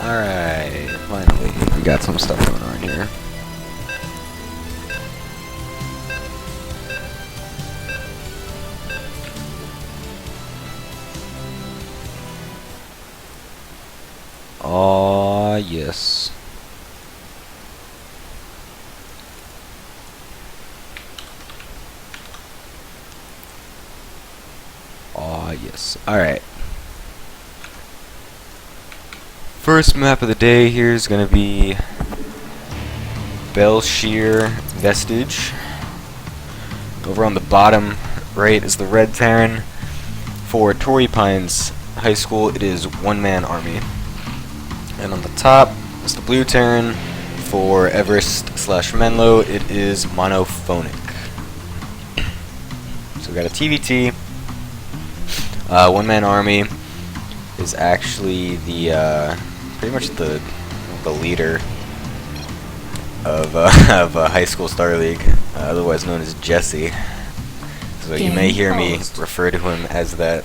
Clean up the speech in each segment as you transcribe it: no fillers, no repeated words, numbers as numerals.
Alright, finally, we got some stuff going on here. Aw, yes. Aw, yes. Alright. First map of the day here is going to be Bel'Shir Vestige. Over on the bottom right is the red Terran. For Torrey High School, it is Onemanarmy. And on the top is the blue Terran. For Everest / Menlo, it is Monophonic. So we got a TVT. Onemanarmy is actually the pretty much the leader of high school star league, otherwise known as Jesse. So you may hear me refer to him as that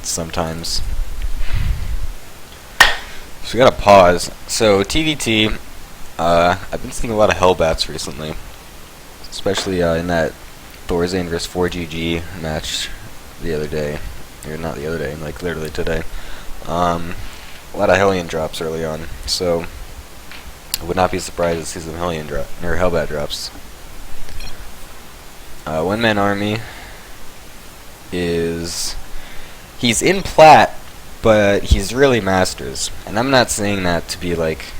sometimes. So we gotta pause. So TVT, I've been seeing a lot of Hellbats recently, especially in that Torrey vs 4GG match the other day, or not the other day, like literally today. A lot of Hellion drops early on, so I would not be surprised to see some Hellion drop or Hellbat drops. Onemanarmy he's in plat, but he's really masters, and I'm not saying that to be like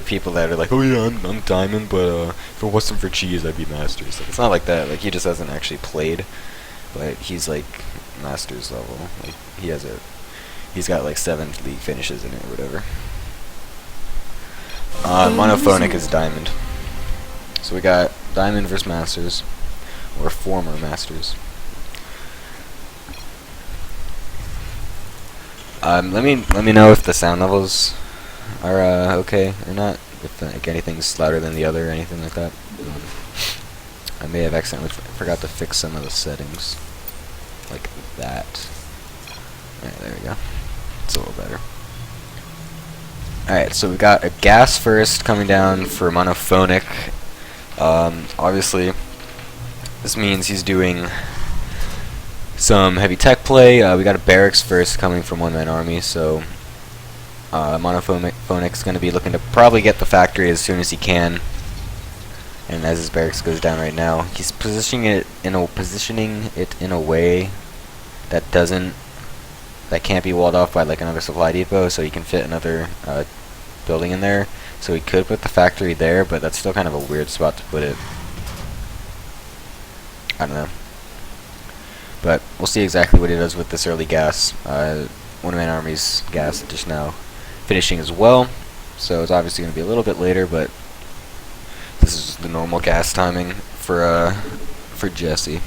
people that are like, oh yeah, I'm diamond, but if it wasn't for cheese, I'd be masters. Like, it's not like that. Like, he just hasn't actually played, but he's like masters level. Like, he's got like 7 league finishes in it or whatever. Monophonic is diamond. So we got diamond versus masters, or former masters. Let me know if the sound levels are okay or not. If like anything's louder than the other or anything like that. I may have accidentally forgot to fix some of the settings, like that. Alright, there we go. It's a little better. Alright, so we got a gas first coming down for Monophonic. Obviously, this means he's doing some heavy tech play. We got a barracks first coming from Onemanarmy, so Monophonic's going to be looking to probably get the factory as soon as he can. And as his barracks goes down right now, he's positioning it in a way that can't be walled off by like another supply depot, so he can fit another building in there. So he could put the factory there, but that's still kind of a weird spot to put it. I don't know. But we'll see exactly what he does with this early gas. Onemanarmy's gas just now finishing as well, so it's obviously going to be a little bit later, but this is the normal gas timing for Jesse.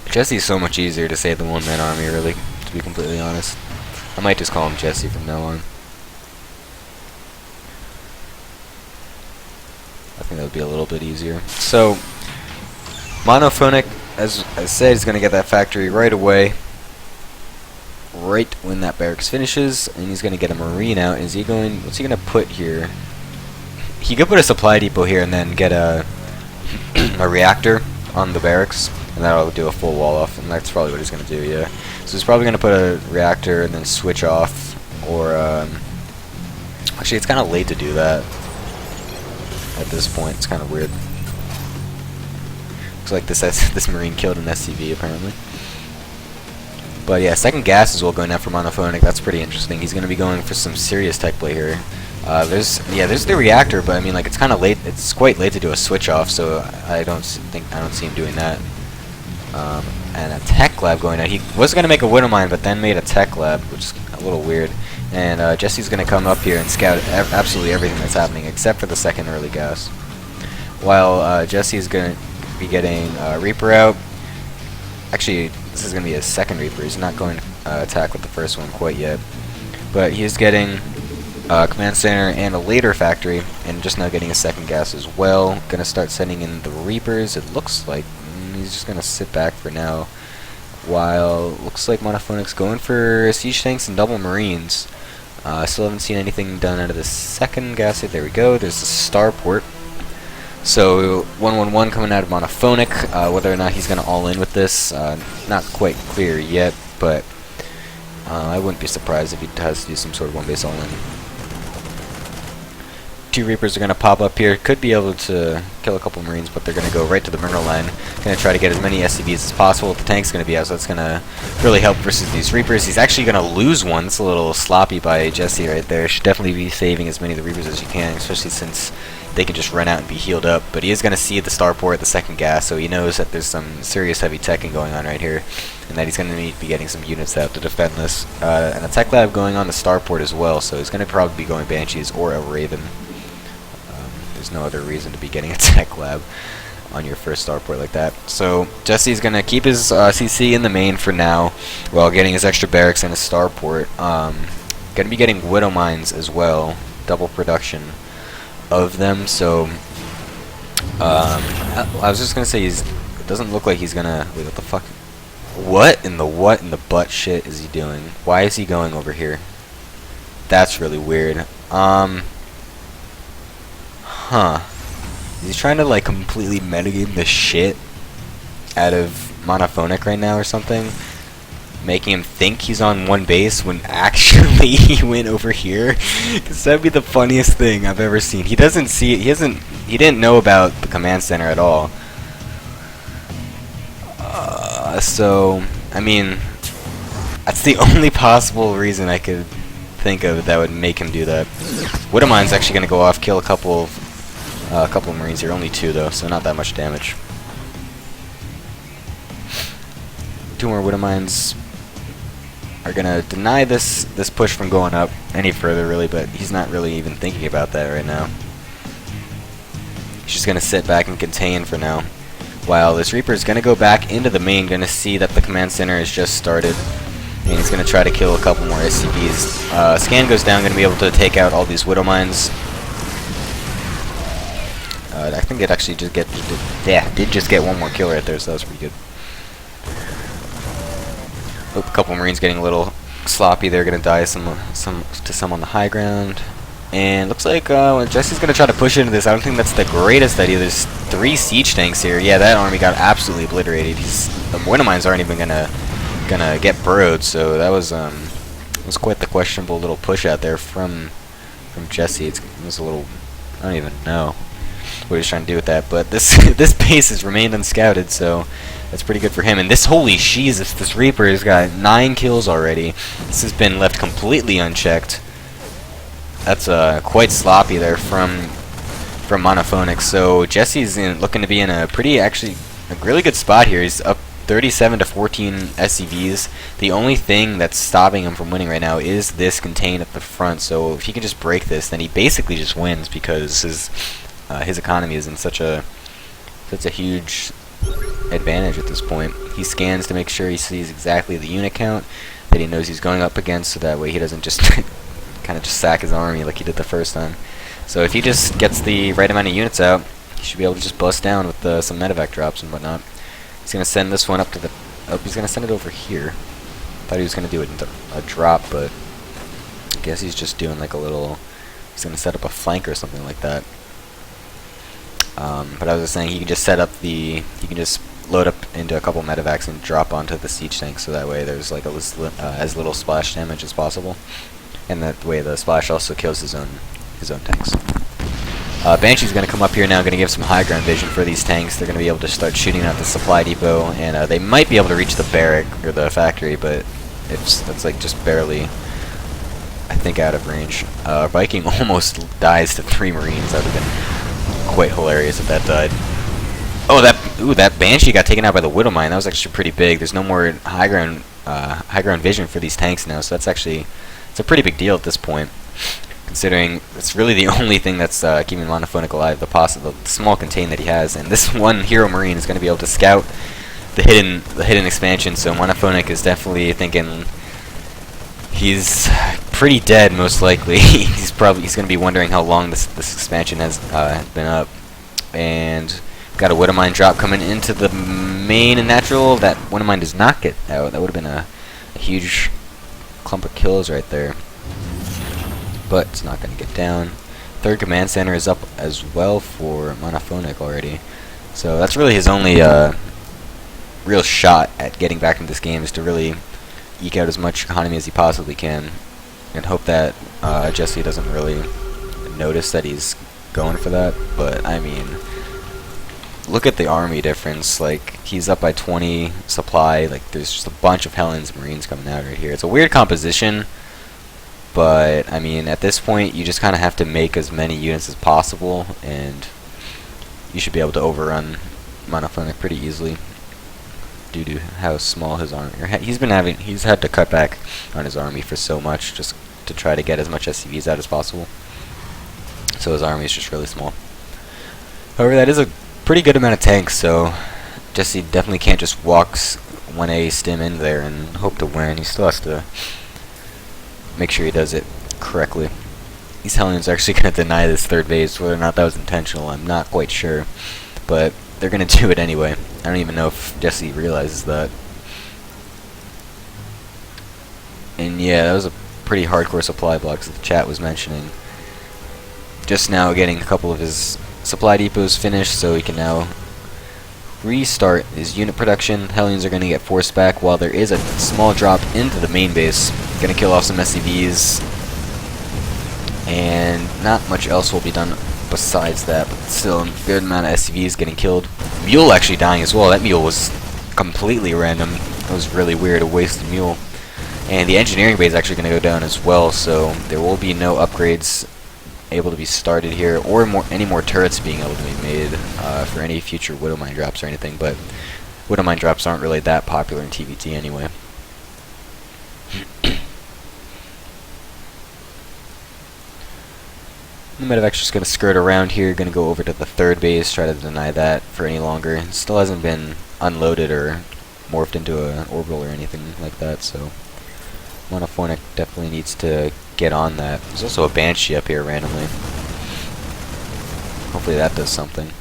Jesse's so much easier to say than Onemanarmy, really, to be completely honest. I might just call him Jesse from now on. I think that would be a little bit easier. So, Monophonic, as I said, is going to get that factory right away, right when that barracks finishes, and he's going to get a marine out. What's he going to put here? He could put a supply depot here and then get a reactor on the barracks, and that'll do a full wall off, and that's probably what he's going to do, yeah. So he's probably going to put a reactor and then switch off, or, actually, it's kind of late to do that at this point. It's kind of weird. Looks like this marine killed an SCV, apparently. But yeah, second gas as well going out for Monophonic. That's pretty interesting. He's going to be going for some serious tech play here. There's the reactor, but I mean, like, it's kind of late. It's quite late to do a switch off, so I don't see him doing that. And a tech lab going out. He was going to make a widow mine, but then made a tech lab, which is a little weird. And Jesse's going to come up here and scout absolutely everything that's happening, except for the second early gas. While Jesse's going to be getting Reaper out. Actually, this is going to be his second Reaper. He's not going to attack with the first one quite yet. But he's getting command center and a later factory, and just now getting a second gas as well. Going to start sending in the Reapers. It looks like he's just going to sit back for now. While looks like Monophonic's going for siege tanks and double marines. Still haven't seen anything done out of the second gas station. There we go. There's the starport. So 111 coming out of Monophonic. Whether or not he's going to all in with this, not quite clear yet, but I wouldn't be surprised if he has to do some sort of one base all in. 2 Reapers are going to pop up here. Could be able to kill a couple Marines, but they're going to go right to the Menlo line. Going to try to get as many SCVs as possible. The tank's going to be out, so that's going to really help versus these Reapers. He's actually going to lose one. It's a little sloppy by Jesse right there. Should definitely be saving as many of the Reapers as you can, especially since they can just run out and be healed up. But he is going to see the starport at the second gas, so he knows that there's some serious heavy teching going on right here, and that he's going to need to be getting some units out to defend this. And a tech lab going on the starport as well, so he's going to probably be going Banshees or a Raven. There's no other reason to be getting a tech lab on your first starport like that. So Jesse's going to keep his CC in the main for now while getting his extra barracks and his starport. Going to be getting Widow Mines as well, double production of them. So I was just going to say it doesn't look like he's going to... Wait, what the fuck? What in the butt shit is he doing? Why is he going over here? That's really weird. Huh. He's trying to like completely metagame the shit out of Monophonic right now or something, making him think he's on one base when actually he went over here. Cause that'd be the funniest thing I've ever seen. He doesn't see it. He didn't know about the command center at all. So I mean, that's the only possible reason I could think of that would make him do that. Widow Mine's actually gonna go off, kill a couple of Marines here. Only 2 though, so not that much damage. 2 more Widow Mines are gonna deny this push from going up any further, really, but he's not really even thinking about that right now. He's just gonna sit back and contain for now, while this Reaper is gonna go back into the main, gonna see that the command center has just started, and he's gonna try to kill a couple more SCVs. Scan goes down, gonna be able to take out all these Widow Mines. I think it actually did just get 1 more kill right there, so that was pretty good. A couple Marines getting a little sloppy. They're gonna die some on the high ground, and looks like Jesse's gonna try to push into this. I don't think that's the greatest idea. There's 3 siege tanks here. Yeah, that army got absolutely obliterated. The Widow Mines aren't even gonna get burrowed. So that was quite the questionable little push out there from Jesse. It was a little, I don't even know what he's trying to do with that, but this base has remained unscouted, so that's pretty good for him. And this, holy Jesus, this Reaper has got 9 kills already. This has been left completely unchecked. That's quite sloppy there from Monophonic. So Jesse's looking to be in a really good spot here. He's up 37 to 14 SCVs. The only thing that's stopping him from winning right now is this contain at the front. So if he can just break this, then he basically just wins, because his economy is in such a huge advantage at this point. He scans to make sure he sees exactly the unit count that he knows he's going up against, so that way he doesn't just kind of just sack his army like he did the first time. So if he just gets the right amount of units out, he should be able to just bust down with some medevac drops and whatnot. He's going to send this one up to the... Oh, he's going to send it over here. Thought he was going to do a drop, but I guess he's just doing like a little... He's going to set up a flank or something like that. But I was just saying, he can just he can just load up into a couple medevacs and drop onto the siege tank, so that way there's like as little splash damage as possible, and that way the splash also kills his own tanks. Banshee's going to come up here now, going to give some high ground vision for these tanks. They're going to be able to start shooting at the supply depot, and they might be able to reach the barrack or the factory, but that's like just barely, I think, out of range. Viking almost dies to 3 Marines. That would have been quite hilarious if that died. Oh, that Banshee got taken out by the Widow Mine. That was actually pretty big. There's no more high ground vision for these tanks now, so it's a pretty big deal at this point, considering it's really the only thing that's keeping Monophonic alive, the small contain that he has. And this one Hero Marine is going to be able to scout the hidden expansion, so Monophonic is definitely thinking he's pretty dead, most likely. he's going to be wondering how long this expansion has been up. And got a Widow Mine drop coming into the main and natural. That Widow Mine does not get out. That would have been a huge clump of kills right there. but it's not going to get down. Third command center is up as well for Monophonic already. So that's really his only real shot at getting back into this game, is to really eke out as much economy as he possibly can, and hope that Jesse doesn't really notice that he's going for that. But I mean, look at the army difference. Like, he's up by 20 supply. Like, there's just a bunch of Hellions Marines coming out right here. It's a weird composition, but I mean, at this point you just kind of have to make as many units as possible, and you should be able to overrun Monophonic pretty easily due to how small his army. He's had to cut back on his army for so much, just to try to get as much SCVs out as possible. So his army is just really small. However, that is a pretty good amount of tanks, so Jesse definitely can't just walk 1A stim in there and hope to win. He still has to make sure he does it correctly. These Hellions are actually going to deny this third base. Whether or not that was intentional, I'm not quite sure, but they're going to do it anyway. I don't even know if Jesse realizes that. And yeah, that was a pretty hardcore supply block that the chat was mentioning. Just now getting a couple of his supply depots finished, so he can now restart his unit production. Hellions are going to get forced back while there is a small drop into the main base. Going to kill off some SCVs, and not much else will be done besides that, but still a good amount of SCVs getting killed. Mule actually dying as well. That mule was completely random. It was really weird, a wasted mule. And the engineering base is actually going to go down as well, so there will be no upgrades able to be started here, or any more turrets being able to be made for any future Widow Mine drops or anything, but Widow Mine drops aren't really that popular in TVT anyway. The medevac's just going to skirt around here, going to go over to the third base, try to deny that for any longer. It still hasn't been unloaded or morphed into an orbital or anything like that, so Monophonic definitely needs to get on that. There's also a Banshee up here randomly. Hopefully that does something.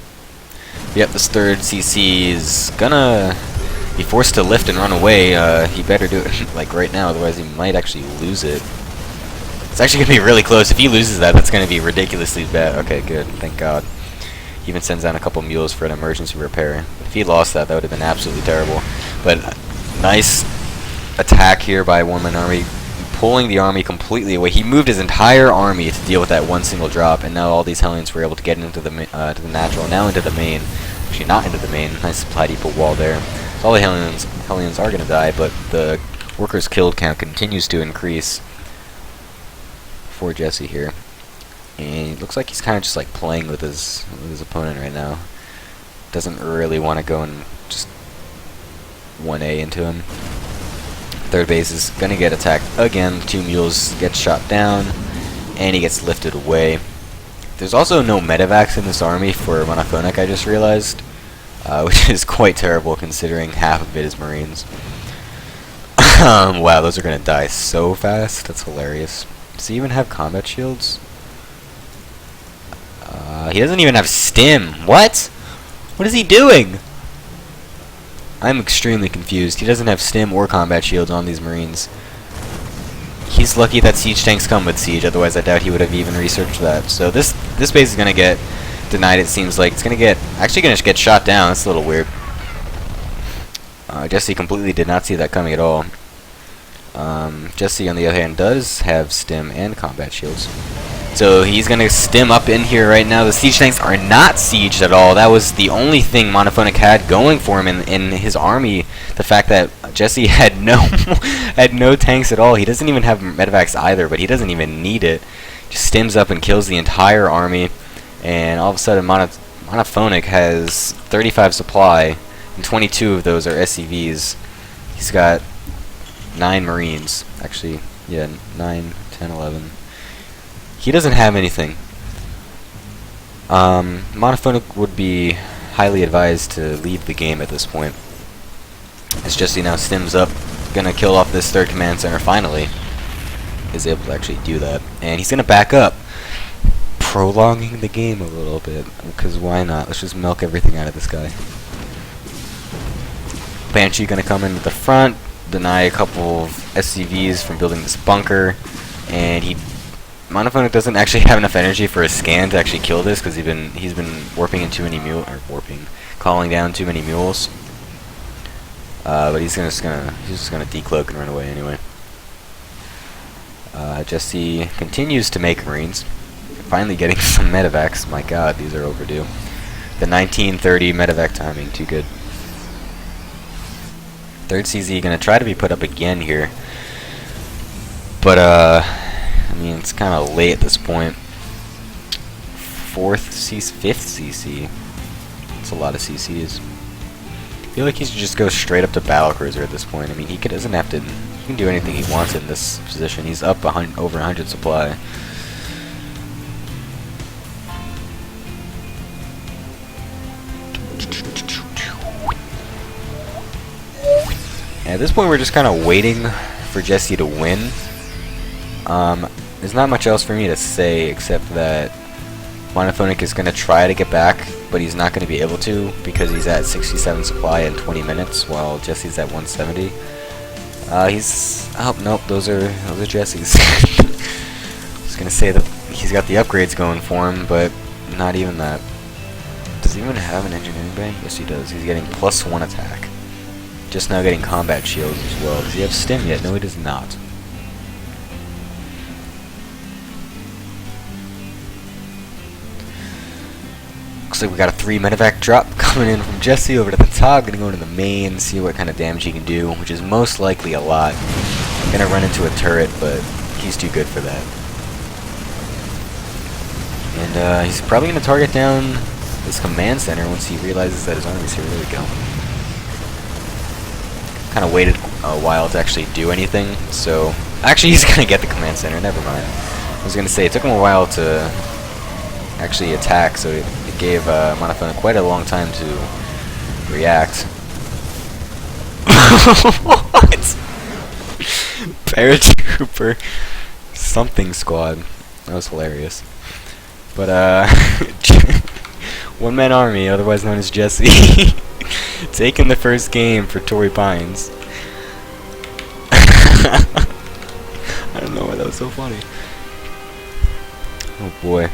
Yep, this third CC is gonna be forced to lift and run away. He better do it like right now, otherwise he might actually lose it. It's actually gonna be really close. If he loses that, that's gonna be ridiculously bad. Okay, good. Thank God. He even sends down a couple mules for an emergency repair. If he lost that, that would have been absolutely terrible. But nice attack here by Onemanarmy, pulling the army completely away. He moved his entire army to deal with that one single drop, and now all these Hellions were able to get into the to the natural, now into the main. Actually, not into the main. Nice supply depot wall there. So all the Hellions are going to die, but the workers killed count continues to increase for Jesse here. And it looks like he's kind of just like playing with his opponent right now. Doesn't really want to go and just 1A into him. Third base is going to get attacked again. 2 mules get shot down, and he gets lifted away. There's also no medevacs in this army for Monophonic, I just realized, which is quite terrible considering half of it is Marines. Wow, those are going to die so fast. That's hilarious. Does he even have combat shields? He doesn't even have stim. What? What is he doing? I'm extremely confused. He doesn't have stim or combat shields on these Marines. He's lucky that siege tanks come with siege, otherwise I doubt he would have even researched that. So this base is gonna get denied, it seems like. It's gonna get get shot down. That's a little weird. Jesse completely did not see that coming at all. Jesse, on the other hand, does have stim and combat shields. So he's going to stim up in here right now. The siege tanks are not sieged at all. That was the only thing Monophonic had going for him in his army. The fact that Jesse had no tanks at all. He doesn't even have medevacs either, but he doesn't even need it. Just stims up and kills the entire army. And all of a sudden, Monophonic has 35 supply, and 22 of those are SCVs. He's got 9 Marines. Actually, yeah, 9, 10, 11. He doesn't have anything. Monophonic would be highly advised to leave the game at this point, as Jesse now stims up, gonna kill off this third command center finally. Is able to actually do that, and he's gonna back up, prolonging the game a little bit, because why not? Let's just milk everything out of this guy. Banshee gonna come in at the front, deny a couple of SCVs from building this bunker, and he Monophonic doesn't actually have enough energy for a scan to actually kill this, because he's been warping in too many calling down too many mules. But he's just gonna decloak and run away anyway. Jesse continues to make Marines. Finally getting some medevacs. My God, these are overdue. The 1930 medevac timing, too good. Third CZ gonna try to be put up again here, but I mean, it's kind of late at this point. Fifth CC. It's a lot of CCs. I feel like he should just go straight up to battlecruiser at this point. I mean, he doesn't have to. He can do anything he wants in this position. He's up over 100 supply. At this point, we're just kind of waiting for Jesse to win. There's not much else for me to say except that Monophonic is going to try to get back, but he's not going to be able to because he's at 67 supply in 20 minutes, while Jesse's at 170. Oh nope, those are Jesse's. I was going to say that he's got the upgrades going for him, but not even that. Does he even have an engineering bay? Yes, he does. He's getting +1 attack. Just now getting combat shields as well. Does he have stim yet? No, he does not. Looks like we got a 3 medevac drop coming in from Jesse over to the top. Gonna go into the main, see what kind of damage he can do, which is most likely a lot. I'm gonna run into a turret, but he's too good for that. And he's probably gonna target down this command center once he realizes that his army's here. There we go. Kind of waited a while to actually do anything, so actually he's gonna get the command center. Never mind. I was gonna say it took him a while to actually attack, so it gave Monophonic quite a long time to react. What? Paratrooper something squad. That was hilarious. But Onemanarmy, otherwise known as Jesse, taking the first game for Torrey Pines. I don't know why that was so funny. Oh boy.